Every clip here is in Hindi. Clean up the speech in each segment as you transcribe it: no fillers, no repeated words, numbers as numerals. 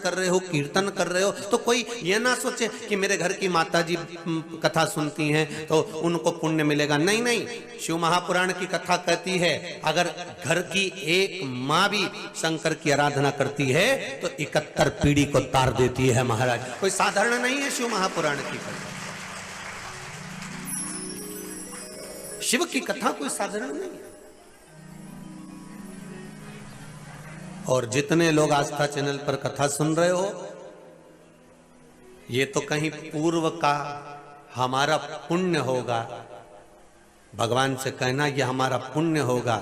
कर रहे हो, कीर्तन कर रहे हो, तो कोई ये ना सोचे कि मेरे घर की माता जी कथा सुनती हैं तो उनको पुण्य मिलेगा। नहीं नहीं, शिव महापुराण की कथा कहती है अगर घर की एक माँ भी शंकर की आराधना करती है तो 71 पीढ़ी को तार देती है महाराज। कोई साधारण नहीं है शिव महापुराण की कथा। शिव की कथा कोई साधारण नहीं है। और जितने लोग आस्था चैनल पर कथा सुन रहे हो, ये तो कहीं पूर्व का हमारा पुण्य होगा। भगवान से कहना ये हमारा पुण्य होगा,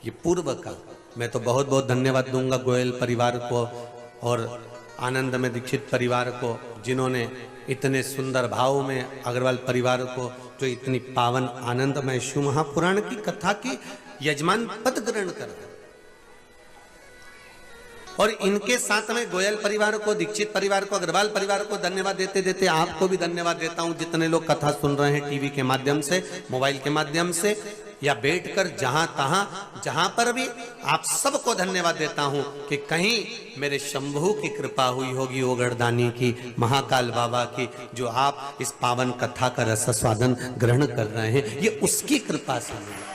ये पूर्व का। मैं तो बहुत बहुत धन्यवाद दूंगा गोयल परिवार को और आनंद में दीक्षित परिवार को, जिन्होंने इतने सुंदर भाव में अग्रवाल परिवार को जो इतनी पावन आनंदमय शिव महापुराण की कथा की यजमान पद ग्रहण कर। और इनके साथ में गोयल परिवार को, दीक्षित परिवार को, अग्रवाल परिवार को धन्यवाद देते देते आपको भी धन्यवाद देता हूं, जितने लोग कथा सुन रहे हैं टीवी के माध्यम से, मोबाइल के माध्यम से या बैठकर जहां तहां जहां पर भी, आप सबको धन्यवाद देता हूं कि कहीं मेरे शंभू की कृपा हुई होगी, ओगड़दानी की, महाकाल बाबा की, जो आप इस पावन कथा का रस स्वादन ग्रहण कर रहे हैं। ये उसकी कृपा से मिला,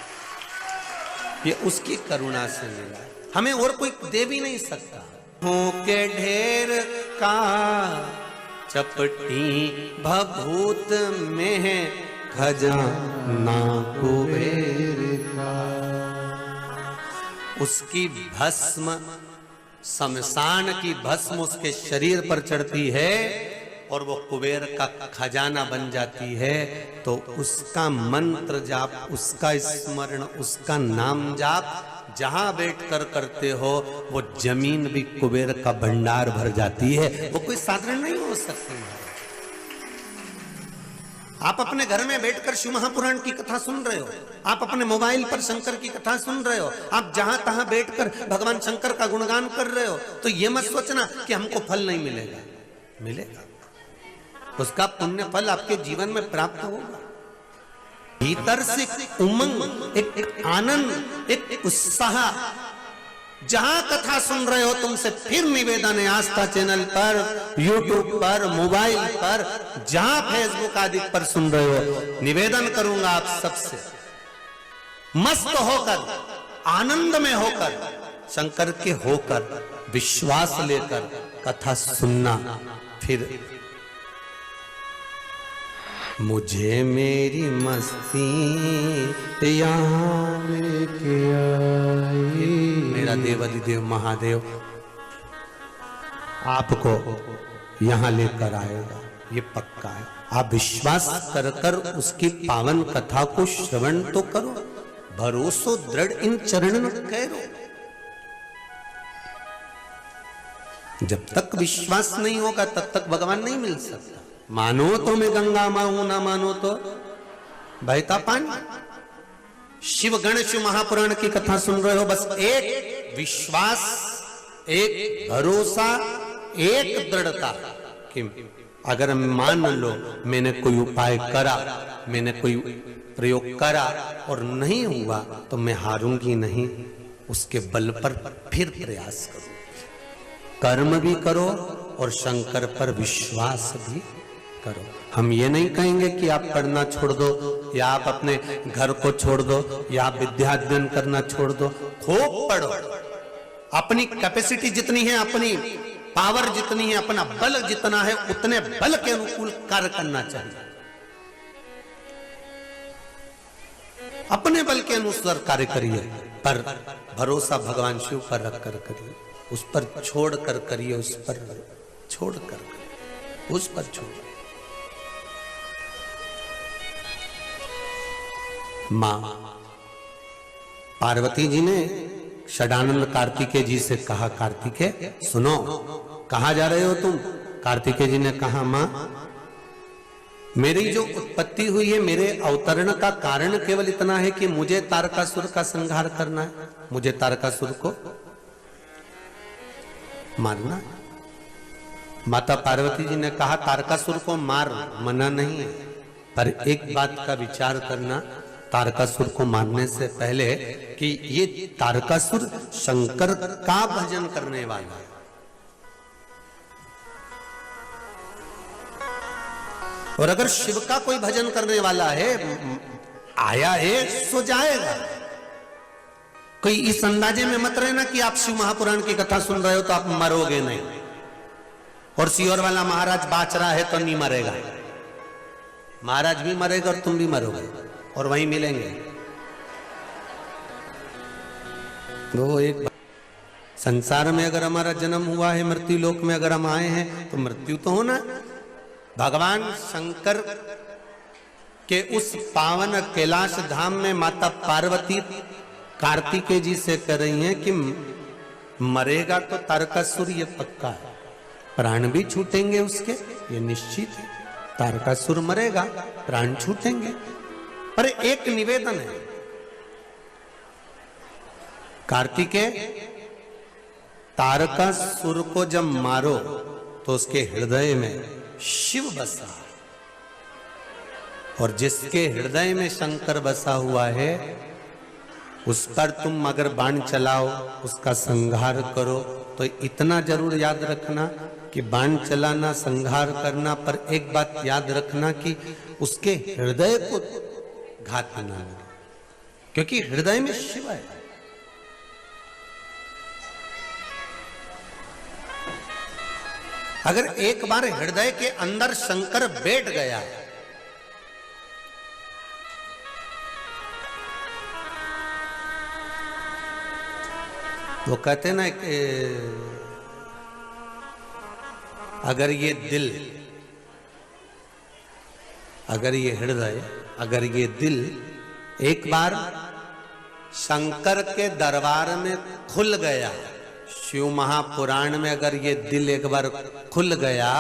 ये उसकी करुणा से मिला, हमें और कोई दे भी नहीं सकता। हो के ढेर का चपटी भभूत में है खजाना कुबेर का। उसकी भस्म, शमशान की भस्म उसके शरीर पर चढ़ती है और वो कुबेर का खजाना बन जाती है। तो उसका मंत्र जाप, उसका स्मरण, उसका नाम जाप जहां बैठकर करते हो, वो जमीन भी कुबेर का भंडार भर जाती है। वो कोई साधारण नहीं हो सकती है। आप अपने घर में बैठकर शिव महापुराण की कथा सुन रहे हो, आप अपने मोबाइल पर शंकर की कथा सुन रहे हो, आप जहां तहां बैठकर भगवान शंकर का गुणगान कर रहे हो, तो ये मत सोचना कि हमको फल नहीं मिलेगा। मिलेगा, उसका पुण्य फल आपके जीवन में प्राप्त होगा। भीतर से उमंग, एक आनंद, एक उत्साह। जहां कथा सुन रहे हो, तुमसे फिर निवेदन है, आस्था चैनल पर, यूट्यूब पर, मोबाइल पर, जहां फेसबुक आदि पर सुन रहे हो, निवेदन करूंगा आप सबसे, मस्त होकर, आनंद में होकर, शंकर के होकर, विश्वास लेकर कथा सुनना। फिर मुझे मेरी मस्ती यहाँ लेके आई, मेरा देवाधिदेव महादेव आपको यहाँ लेकर आएगा, ये पक्का है। आप विश्वास कर कर उसकी पावन कथा को श्रवण तो करो, भरोसो दृढ़ इन चरणन करो। जब तक विश्वास नहीं होगा तब तक भगवान नहीं मिल सकता। मानो तो मैं गंगा मां हूं, ना मानो तो बहता पानी। शिव गण शिव महापुराण की कथा सुन रहे हो, बस एक विश्वास, एक भरोसा, एक दृढ़ता कि अगर मान लो मैंने कोई उपाय करा, मैंने कोई प्रयोग करा और नहीं हुआ तो मैं हारूंगी नहीं, उसके बल पर फिर प्रयास करो, कर्म भी करो और शंकर पर विश्वास भी करो। हम ये नहीं कहेंगे कि आप पढ़ना छोड़ दो या आप अपने घर को छोड़ दो या आप विद्या अध्ययन करना छोड़ दो। खूब पढ़ो, अपनी कैपेसिटी जितनी है, अपनी पावर जितनी है, अपना बल जितना है, उतने बल के अनुकूल कार्य करना चाहिए। अपने बल के अनुसार कार्य करिए, पर भरोसा भगवान शिव पर रखकर करिए, उस पर छोड़ कर करिए, उस पर छोड़ कर करिए, उस पर छोड़। मां पार्वती जी ने षडानंद कार्तिकेय जी से कहा, कार्तिकेय सुनो, कहां जा रहे हो तुम? कार्तिकेय जी ने कहा, मां मेरी जो उत्पत्ति हुई है, मेरे अवतरण का कारण केवल इतना है कि मुझे तारकासुर का संहार करना है, मुझे तारकासुर को मारना है। माता पार्वती जी ने कहा, तारकासुर को मार, मना नहीं है, पर एक बात का विचार करना तारकासुर को मारने से पहले कि ये तारकासुर शंकर का भजन करने वाला है, और अगर शिव का कोई भजन करने वाला है, आया है सो जाएगा। कोई इस अंदाजे में मत रहना कि आप शिव महापुराण की कथा सुन रहे हो तो आप मरोगे नहीं, और सीहोर वाला महाराज बाच रहा है तो नहीं मरेगा। महाराज भी मरेगा और तुम भी मरोगे और वहीं मिलेंगे। वो एक संसार में अगर हमारा जन्म हुआ है, मृत्यु लोक में अगर हम आए हैं तो मृत्यु तो होना। भगवान शंकर के उस पावन कैलाश धाम में माता पार्वती कार्तिकेय जी से कह रही हैं कि मरेगा तो तारकासुर, ये पक्का है, प्राण भी छूटेंगे उसके, ये निश्चित है। तारकासुर मरेगा, प्राण छूटेंगे। पर एक निवेदन है, कार्तिकेय तारकासुर को जब मारो तो उसके हृदय में शिव बसा, और जिसके हृदय में शंकर बसा हुआ है उस पर तुम अगर बाण चलाओ, उसका संहार करो, तो इतना जरूर याद रखना कि बाण चलाना, संहार करना, पर एक बात याद रखना कि उसके हृदय को घात न लगे, क्योंकि हृदय में शिव है। अगर एक बार हृदय के अंदर शंकर बैठ गया, वो कहते ना कि अगर ये दिल, अगर ये हृदय, अगर ये दिल एक बार शंकर के दरबार में खुल गया, शिव महापुराण में अगर ये दिल एक बार खुल गया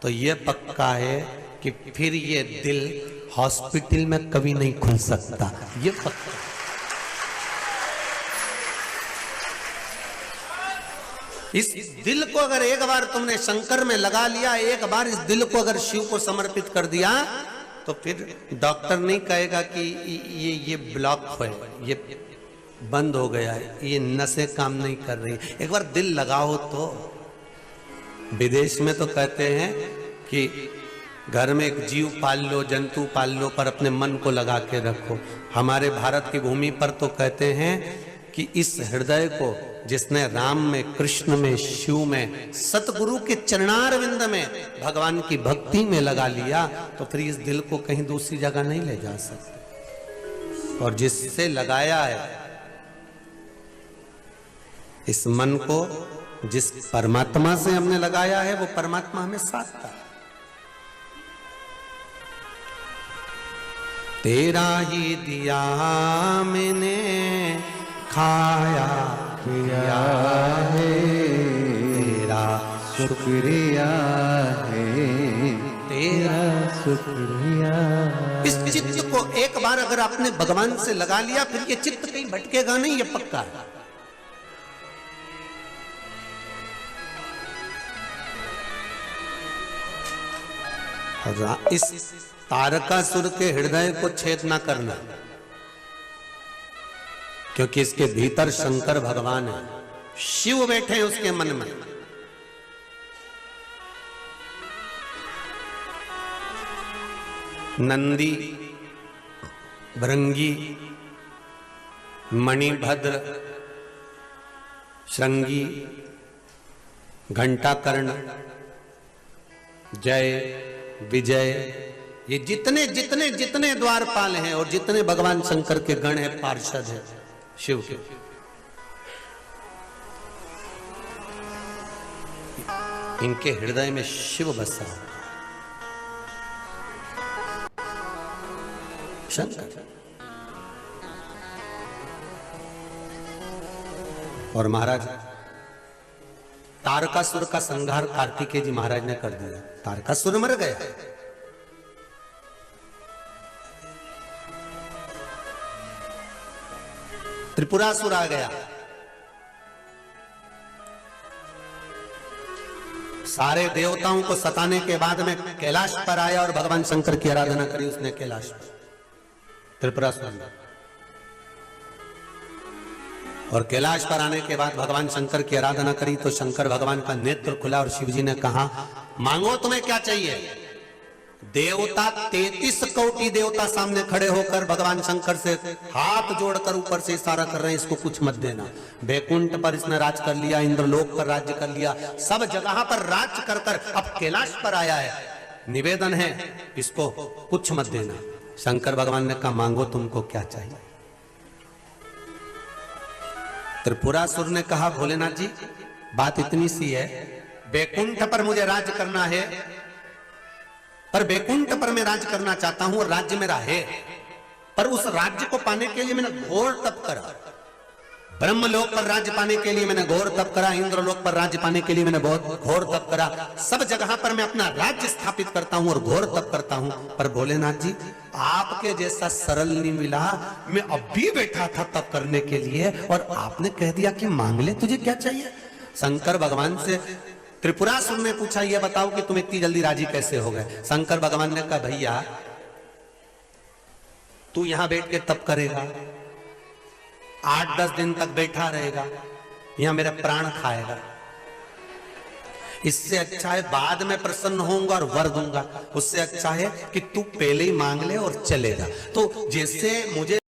तो ये पक्का है कि फिर ये दिल हॉस्पिटल में कभी नहीं खुल सकता, ये पक्का। इस दिल को अगर एक बार तुमने शंकर में लगा लिया, एक बार इस दिल को अगर शिव को समर्पित कर दिया, तो फिर डॉक्टर नहीं कहेगा कि ये ब्लॉक है, ये बंद हो गया है, ये नसें काम नहीं कर रही। एक बार दिल लगाओ तो। विदेश में तो कहते हैं कि घर में एक जीव पाल लो, जंतु पाल लो, पर अपने मन को लगा के रखो। हमारे भारत की भूमि पर तो कहते हैं कि इस हृदय को जिसने राम में, कृष्ण में, शिव में, सतगुरु के चरणारविंद में, भगवान की भक्ति में लगा लिया, तो फिर इस दिल को कहीं दूसरी जगह नहीं ले जा सकते। और जिससे लगाया है इस मन को, जिस परमात्मा से हमने लगाया है, वो परमात्मा हमें साथ था। तेरा ही दिया मैंने खाया किया है, तेरा शुक्रिया है, तेरा शुक्रिया। इस चित्त को एक बार अगर आपने भगवान से लगा लिया, फिर ये चित्त कहीं भटकेगा नहीं, ये पक्का है। इस तारकासुर के हृदय को छेद ना करना, क्योंकि इसके भीतर शंकर भगवान है, शिव बैठे हैं उसके मन में। नंदी, भृंगी, मणिभद्र, श्रृंगी, घंटाकर्ण, जय, विजय, ये जितने जितने जितने द्वारपाल हैं और जितने भगवान शंकर के गण हैं, पार्षद हैं शिव के, इनके हृदय में शिव बसा शंकर। और महाराज तारकासुर का संहार कार्तिकेय जी महाराज ने कर दिया। तारकासुर मर गया। त्रिपुरासुर आ गया। सारे देवताओं को सताने के बाद में कैलाश पर आया और भगवान शंकर की आराधना करी उसने कैलाश पर, त्रिपुरासुर। और कैलाश पर आने के बाद भगवान शंकर की आराधना करी तो शंकर भगवान का नेत्र खुला और शिवजी ने कहा, मांगो तुम्हें क्या चाहिए। देवता 33 कोटि देवता सामने खड़े होकर भगवान शंकर से हाथ जोड़कर ऊपर से इशारा कर रहे हैं, इसको कुछ मत देना। बैकुंठ पर इसने राज कर लिया, इंद्रलोक पर राज्य कर लिया, सब जगह पर राज कर कर अब कैलाश पर आया है, निवेदन है इसको कुछ मत देना। शंकर भगवान ने कहा मांगो तुमको क्या चाहिए। त्रिपुरासुर ने कहा भोलेनाथ जी बात इतनी सी है, बैकुंठ पर मुझे राज करना है, पर बैकुंठ पर मैं राज करना चाहता हूं और राज्य मेरा है, पर उस राज्य को पाने के लिए मैंने घोर तप करा। ब्रह्मलोक पर राज्य पाने के लिए मैंने घोर तप करा, इंद्रलोक पर राज्य पाने के लिए मैंने बहुत घोर तप करा, सब जगह पर मैं अपना राज्य स्थापित करता हूं और घोर तप करता हूं, पर भोलेनाथ जी आपके जैसा सरल नहीं मिला। मैं अभी बैठा था तप करने के लिए और आपने कह दिया कि मांग ले, तुझे क्या चाहिए। शंकर भगवान से त्रिपुरासुर ने पूछा ये बताओ कि तुम इतनी जल्दी राजी कैसे हो गए। शंकर भगवान ने कहा भैया तू यहां बैठ के तप करेगा, 8-10 दिन तक बैठा रहेगा, यहां मेरे प्राण खाएगा, इससे अच्छा है बाद में प्रसन्न होऊंगा और वर दूंगा, उससे अच्छा है कि तू पहले ही मांग ले और चलेगा। तो जैसे मुझे